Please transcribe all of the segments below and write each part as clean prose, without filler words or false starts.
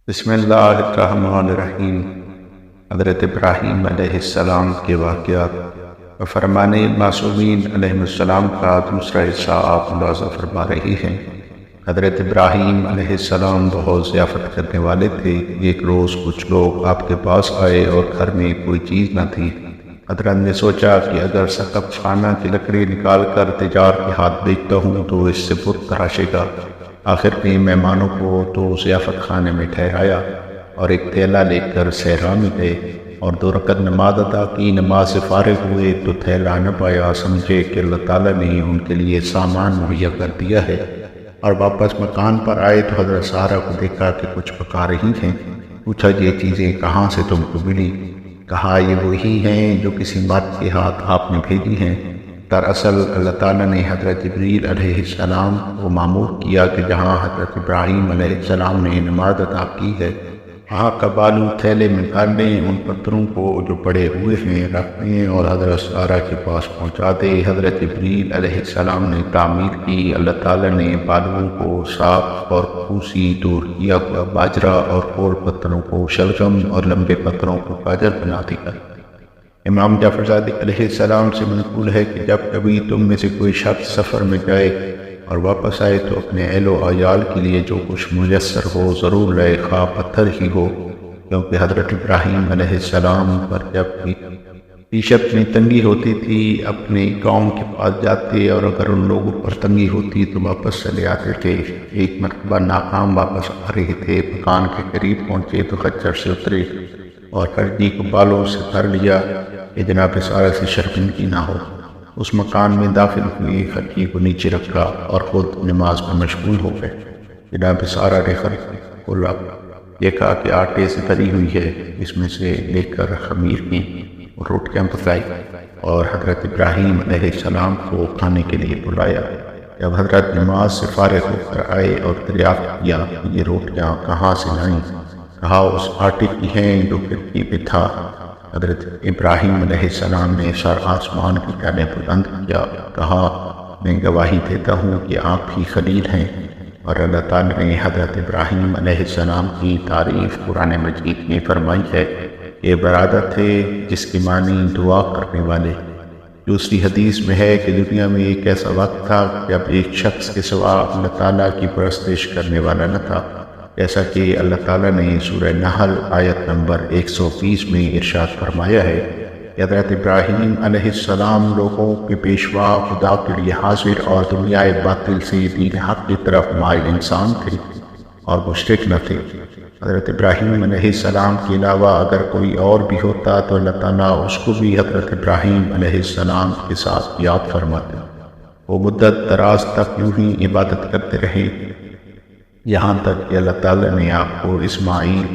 بسم اللہ الرحمن الرحیم۔ حضرت ابراہیم علیہ السلام کے واقعات و فرمان معصومین علیہ السلام کا دوسرا حصہ آپ ملاحظہ فرما رہی ہیں۔ حضرت ابراہیم علیہ السلام بہت ضیافت کرنے والے تھے۔ ایک روز کچھ لوگ آپ کے پاس آئے اور گھر میں کوئی چیز نہ تھی۔ حضرت نے سوچا کہ اگر سقف خانہ کی لکڑی نکال کر تجار کے ہاتھ بیچتا ہوں تو اس سے بت تراشے گا۔ آخر میں مہمانوں کو تو ضیافت خانے میں ٹھہرایا اور ایک تھیلا لے کر صحرا میں گئے اور 2 رکعت نماز ادا کی۔ نماز سے فارغ ہوئے تو تھیلا نہ پایا، سمجھے کہ اللہ تعالیٰ نے ان کے لیے سامان مہیا کر دیا ہے، اور واپس مکان پر آئے تو حضرت سارہ کو دیکھا کہ کچھ پکا رہی ہیں۔ پوچھا یہ چیزیں کہاں سے تم کو ملی؟ کہا یہ وہی ہیں جو کسی مرد کے ہاتھ آپ نے بھیجی ہیں۔ دراصل اللہ تعالیٰ نے حضرت جبریل علیہ السلام کو مامور کیا کہ جہاں حضرت ابراہیم علیہ السلام نے نماز ادا کی ہے وہاں کا بالو تھیلے میں بھر لیں، ان پتھروں کو جو پڑے ہوئے ہیں رکھ دیں اور حضرت سارہ کے پاس پہنچا دے۔ حضرت جبریل علیہ السلام نے تعمیر کی۔ اللہ تعالیٰ نے بالوؤں کو صاف اور پھوسی دور کیا ہوا باجرہ اور کھول پتھروں کو شلگم اور لمبے پتھروں کو گاجر بنا دیا۔ امام جعفر صادق علیہ السلام سے منقول ہے کہ جب کبھی تم میں سے کوئی شخص سفر میں جائے اور واپس آئے تو اپنے اہل و عیال کے لیے جو کچھ میسر ہو ضرور لائے، خواہ پتھر ہی ہو، کیونکہ حضرت ابراہیم علیہ السلام پر جب بھی معیشت میں تنگی ہوتی تھی اپنے قوم کے پاس جاتے، اور اگر ان لوگوں پر تنگی ہوتی تو واپس چلے آتے تھے۔ ایک مرتبہ ناکام واپس آ رہے تھے، مکان کے قریب پہنچے تو خچر سے اترے اور خرجی کو بالوں سے بھر لیا کہ جناب سارہ سے شرمندگی نہ ہو۔ اس مکان میں داخل ہوئے، خرجی کو نیچے رکھا اور خود نماز میں مشغول ہو گئے۔ جناب سارہ نے خرجی کھولا، دیکھا کہ آٹے سے بھری ہوئی ہے، اس میں سے لے کر خمیر کی اور روٹیاں پکائی اور حضرت ابراہیم علیہ السلام کو کھانے کے لیے بلایا۔ جب حضرت نماز سے فارغ ہو کر آئے اور دریافت کیا کہ یہ روٹیاں کہاں سے لائیں، کہا اس آٹے کی ہیں جو کھڑکی پہ تھا۔ حضرت ابراہیم علیہ السلام نے سر آسمان کی جانب بلند کیا، کہا میں گواہی دیتا ہوں کہ آپ ہی خلیل ہیں۔ اور اللہ تعالیٰ نے حضرت ابراہیم علیہ السلام کی تعریف قرآن مجید میں فرمائی ہے کہ برادر تھے جس کے معنی دعا کرنے والے۔ دوسری حدیث میں ہے کہ دنیا میں ایک ایسا وقت تھا جب ایک شخص کے سوا اللہ تعالیٰ کی پرستش کرنے والا نہ تھا، جیسا کہ اللہ تعالیٰ نے سورہ نحل آیت نمبر 120 میں ارشاد فرمایا ہے کہ حضرت ابراہیم علیہ السلام لوگوں کے پیشوا خدا کے لیے حاضر اور دنیا باطل سے دین حق کی طرف مائل انسان تھے اور مشرک نہ تھے۔ حضرت ابراہیم علیہ السلام کے علاوہ اگر کوئی اور بھی ہوتا تو اللہ تعالیٰ اس کو بھی حضرت ابراہیم علیہ السلام کے ساتھ یاد فرماتے۔ وہ مدت دراز تک یوں ہی عبادت کرتے رہے یہاں تک کہ اللہ تعالیٰ نے آپ کو اسماعیل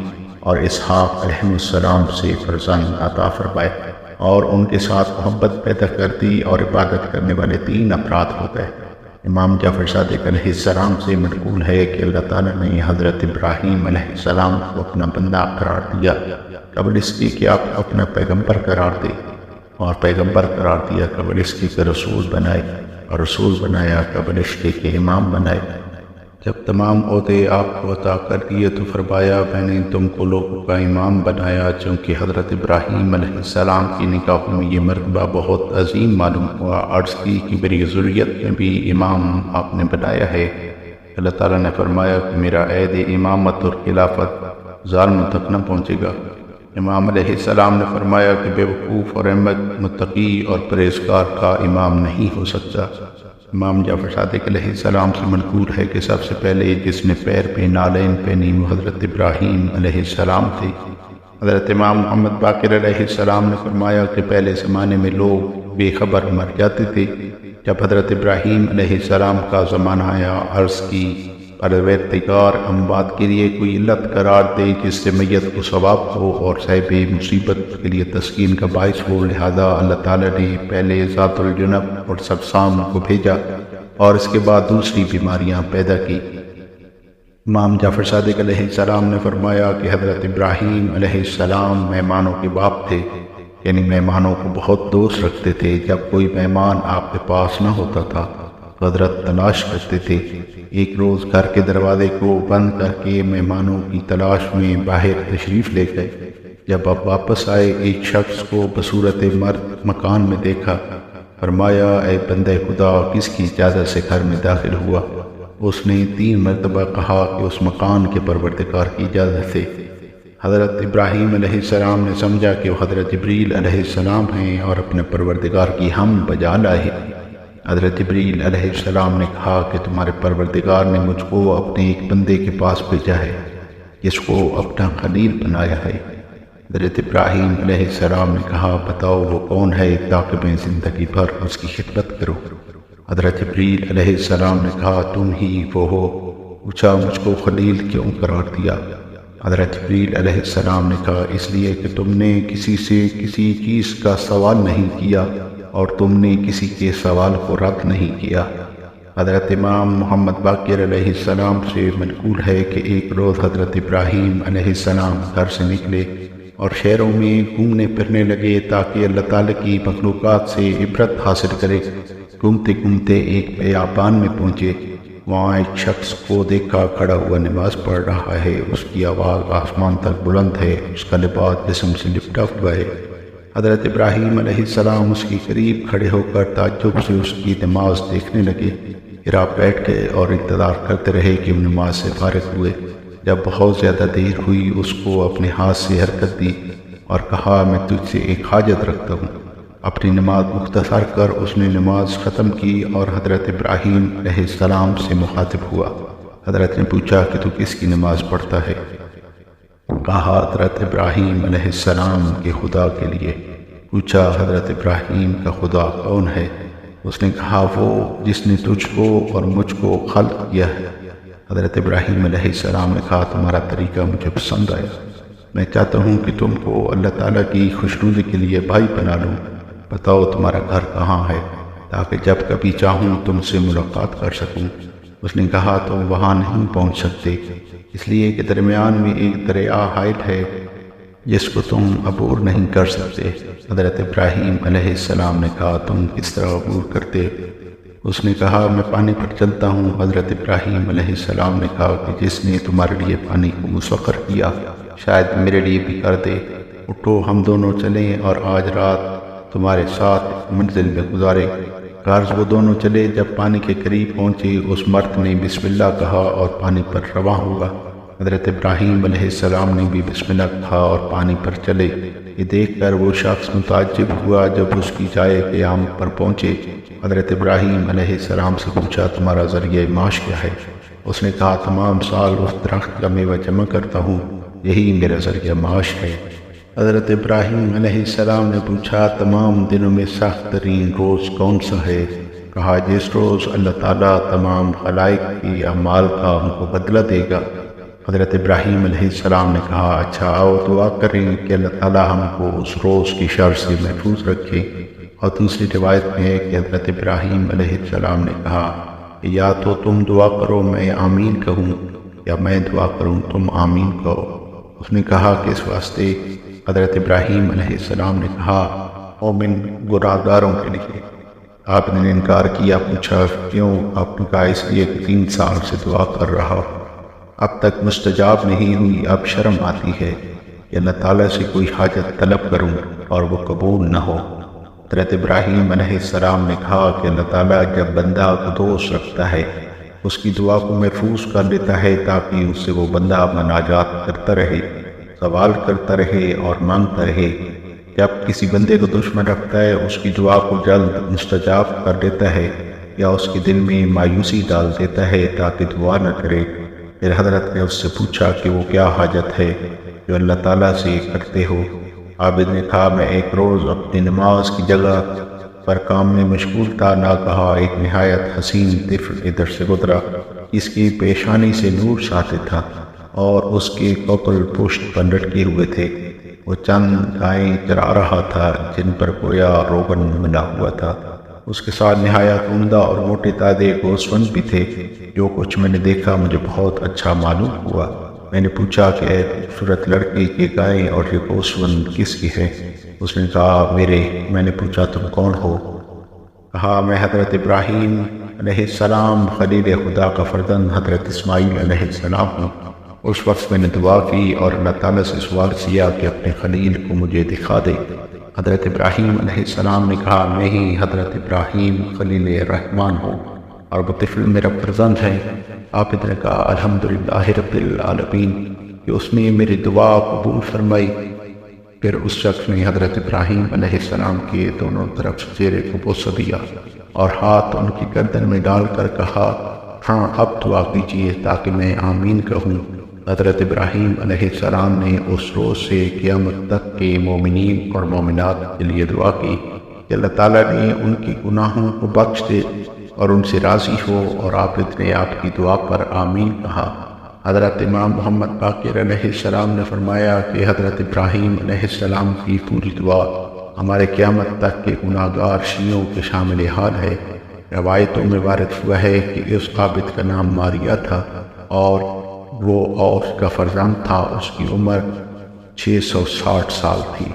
اور اسحاق علیہ السلام سے فرزند عطا فرمائے اور ان کے ساتھ محبت پیدا کر دی، اور عبادت کرنے والے 3 افراد ہو گئے۔ امام جعفر صادق علیہ السلام سے منقول ہے کہ اللہ تعالیٰ نے حضرت ابراہیم علیہ السلام کو اپنا بندہ قرار دیا قبل اس کی کہ آپ اپنا پیغمبر قرار دے، اور پیغمبر قرار دیا قبل اس کی کہ رسول بنائے، اور رسول بنایا قبل اس کے کہ امام بنائے۔ جب تمام عہدے آپ کو عطا کر دیے تو فرمایا میں نے تم کو لوگوں کا امام بنایا، چونکہ حضرت ابراہیم علیہ السلام کی نگاہوں میں یہ مرتبہ بہت عظیم معلوم ہوا۔ عرض کی کہ میری ذریت میں بھی امام آپ نے بنایا ہے۔ اللہ تعالیٰ نے فرمایا کہ میرا عہد امامت اور خلافت ظالموں تک نہ پہنچے گا۔ امام علیہ السلام نے فرمایا کہ بے وقوف اور احمد متقی اور پرہیزگار کا امام نہیں ہو سکتا۔ امام جعفر صادق علیہ السلام سے منقول ہے کہ سب سے پہلے جس نے پیر پہ نالین پہنی وہ حضرت ابراہیم علیہ السلام تھے۔ حضرت امام محمد باقر علیہ السلام نے فرمایا کہ پہلے زمانے میں لوگ بے خبر مر جاتے تھے، جب حضرت ابراہیم علیہ السلام کا زمانہ آیا عرض کی پروردگار اموات کے لیے کوئی علت قرار دے جس سے میت کو ثواب ہو اور صاحب مصیبت کے لیے تسکین کا باعث ہو۔ لہذا اللہ تعالیٰ نے پہلے ذات الجنب اور سبسام کو بھیجا اور اس کے بعد دوسری بیماریاں پیدا کی۔ امام جعفر صادق علیہ السلام نے فرمایا کہ حضرت ابراہیم علیہ السلام مہمانوں کے باپ تھے، یعنی مہمانوں کو بہت دوست رکھتے تھے۔ جب کوئی مہمان آپ کے پاس نہ ہوتا تھا حضرت تلاش کرتے تھے۔ ایک روز گھر کے دروازے کو بند کر کے مہمانوں کی تلاش میں باہر تشریف لے گئے۔ جب آپ واپس آئے ایک شخص کو بصورت مرد مکان میں دیکھا۔ فرمایا اے بندہ خدا کس کی اجازت سے گھر میں داخل ہوا؟ اس نے 3 مرتبہ کہا کہ اس مکان کے پروردگار کی اجازت سے۔ حضرت ابراہیم علیہ السلام نے سمجھا کہ وہ حضرت جبریل علیہ السلام ہیں اور اپنے پروردگار کی حمد بجا لائے۔ حضرت جبریل علیہ السلام نے کہا کہ تمہارے پروردگار نے مجھ کو اپنے ایک بندے کے پاس بھیجا ہے جس کو اپنا خلیل بنایا ہے۔ حضرت ابراہیم علیہ السلام نے کہا بتاؤ وہ کون ہے تاکہ میں زندگی بھر اس کی خدمت کروں۔ حضرت جبریل علیہ السلام نے کہا تم ہی وہ ہو۔ پوچھا مجھ کو خلیل کیوں قرار دیا؟ حضرت جبریل علیہ السلام نے کہا اس لیے کہ تم نے کسی سے کسی چیز کا سوال نہیں کیا اور تم نے کسی کے سوال کو رد نہیں کیا۔ حضرت امام محمد باقر علیہ السلام سے منقول ہے کہ ایک روز حضرت ابراہیم علیہ السلام گھر سے نکلے اور شہروں میں گھومنے پھرنے لگے تاکہ اللہ تعالیٰ کی مخلوقات سے عبرت حاصل کرے۔ گھومتے گھومتے ایک بیابان میں پہنچے۔ وہاں ایک شخص کو دیکھا کھڑا ہوا نماز پڑھ رہا ہے، اس کی آواز آسمان تک بلند ہے، اس کا لباس جسم سے لپٹا ہوا ہے۔ حضرت ابراہیم علیہ السلام اس کے قریب کھڑے ہو کر تعجب سے اس کی نماز دیکھنے لگے۔ پھر آپ بیٹھ گئے اور انتظار کرتے رہے کہ وہ نماز سے فارغ ہوئے۔ جب بہت زیادہ دیر ہوئی اس کو اپنے ہاتھ سے حرکت دی اور کہا میں تجھ سے ایک حاجت رکھتا ہوں۔ اپنی نماز مختصر کر اس نے نماز ختم کی اور حضرت ابراہیم علیہ السلام سے مخاطب ہوا۔ حضرت نے پوچھا کہ تو کس کی نماز پڑھتا ہے؟ کہا حضرت ابراہیم علیہ السلام کے خدا کے لیے۔ پوچھا حضرت ابراہیم کا خدا کون ہے؟ اس نے کہا وہ جس نے تجھ کو اور مجھ کو خلق کیا ہے۔ حضرت ابراہیم علیہ السلام نے کہا تمہارا طریقہ مجھے پسند آیا، میں چاہتا ہوں کہ تم کو اللہ تعالیٰ کی خوشنودی کے لیے بھائی بنا لوں۔ بتاؤ تمہارا گھر کہاں ہے تاکہ جب کبھی چاہوں تم سے ملاقات کر سکوں۔ اس نے کہا تم وہاں نہیں پہنچ سکتے اس لیے کہ درمیان میں ایک دریا حائل ہے جس کو تم عبور نہیں کر سکتے۔ حضرت ابراہیم علیہ السلام نے کہا تم کس طرح عبور کرتے؟ اس نے کہا میں پانی پر چلتا ہوں۔ حضرت ابراہیم علیہ السلام نے کہا کہ جس نے تمہارے لیے پانی کو مسخر کیا شاید میرے لیے بھی کر دے۔ اٹھو ہم دونوں چلیں اور آج رات تمہارے ساتھ منزل میں گزارے۔ غرض وہ دونوں چلے۔ جب پانی کے قریب پہنچے اس مرد نے بسم اللہ کہا اور پانی پر رواں ہوا۔ حضرت ابراہیم علیہ السلام نے بھی بسم اللہ کہا اور پانی پر چلے۔ یہ دیکھ کر وہ شخص متعجب ہوا جب اس کی جائے قیام پر پہنچے۔ حضرت ابراہیم علیہ السلام سے پوچھا تمہارا ذریعہ معاش کیا ہے؟ اس نے کہا تمام سال اس درخت کا میوہ جمع کرتا ہوں، یہی میرا ذریعہ معاش ہے۔ حضرت ابراہیم علیہ السلام نے پوچھا تمام دنوں میں سخت ترین روز کون سا ہے؟ کہا جس روز اللہ تعالیٰ تمام خلائق کی اعمال کا ان کو بدلہ دے گا۔ حضرت ابراہیم علیہ السلام نے کہا اچھا آؤ دعا کریں کہ اللہ تعالیٰ ہم کو اس روز کی شر سے محفوظ رکھے۔ اور دوسری روایت میں ہے کہ حضرت ابراہیم علیہ السلام نے کہا کہ یا تو تم دعا کرو میں آمین کہوں یا میں دعا کروں تم آمین کہو۔ اس نے کہا کہ اس واسطے حضرت ابراہیم علیہ السلام نے کہا مومن گناہگاروں کے لیے۔ آپ نے انکار کیا۔ پوچھا کیوں؟ آپ نے کہا اس لیے کہ 3 سال سے دعا کر رہا اب تک مستجاب نہیں ہوئی، اب شرم آتی ہے کہ اللہ تعالیٰ سے کوئی حاجت طلب کروں اور وہ قبول نہ ہو۔ حضرت ابراہیم علیہ السلام نے کہا کہ اللہ تعالیٰ جب بندہ کو دوست رکھتا ہے اس کی دعا کو محفوظ کر لیتا ہے تاکہ اس سے وہ بندہ مناجات کرتا رہے، سوال کرتا رہے اور مانگتا رہے۔ جب کسی بندے کو دشمن رکھتا ہے اس کی دعا کو جلد مستجاب کر دیتا ہے یا اس کے دل میں مایوسی ڈال دیتا ہے تاکہ دعا نہ کرے۔ پھر حضرت نے اس سے پوچھا کہ وہ کیا حاجت ہے جو اللہ تعالیٰ سے کرتے ہو؟ عابد نے کہا میں ایک روز اپنی نماز کی جگہ پر کام میں مشغول تھا، ناگہاں ایک نہایت حسین طفل ادھر سے گزرا، اس کی پیشانی سے نور ساطع تھا اور اس کے کپل پشت پر لٹکے ہوئے تھے۔ وہ چند گائیں چرا رہا تھا جن پر گویا روغن ملا ہوا تھا۔ اس کے ساتھ نہایت عمدہ اور موٹے تازے گوسفند بھی تھے۔ جو کچھ میں نے دیکھا مجھے بہت اچھا معلوم ہوا۔ میں نے پوچھا کہ اے خوبصورت لڑکے کی گائیں اور یہ گوسفند کس کی ہے؟ اس نے کہا میرے۔ میں نے پوچھا تم کون ہو؟ کہا میں حضرت ابراہیم علیہ السلام خلیل خدا کا فرزند حضرت اسماعیل علیہ السلام ہوں۔ اس وقت میں نے دعا کی اور اللہ تعالیٰ سے سوال کیا کہ اپنے خلیل کو مجھے دکھا دے۔ حضرت ابراہیم علیہ السلام نے کہا میں ہی حضرت ابراہیم خلیل الرحمن ہوں اور وہ طفل میرا فرزند ہے۔ آپ نے کہا الحمدللہ رب العالمین کہ اس نے میری دعا قبول فرمائی۔ پھر اس شخص نے حضرت ابراہیم علیہ السلام کے دونوں طرف چہرے کو بوسہ دیا اور ہاتھ ان کی گردن میں ڈال کر کہا ہاں اب دعا کیجیے تاکہ میں آمین کہوں۔ حضرت ابراہیم علیہ السلام نے اس روز سے قیامت تک کے مومنین اور مومنات کے لیے دعا کی کہ اللہ تعالیٰ نے ان کی گناہوں کو بخش دے اور ان سے راضی ہو، اور آپ نے آپ کی دعا پر آمین کہا۔ حضرت امام محمد باقر علیہ السلام نے فرمایا کہ حضرت ابراہیم علیہ السلام کی پوری دعا ہمارے قیامت تک کے گناہ گار شیعوں کے شامل حال ہے۔ روایتوں میں وارد ہوا ہے کہ اس عابد کا نام ماریہ تھا اور وہ اس کا فرزند تھا، اس کی عمر 660 سال تھی۔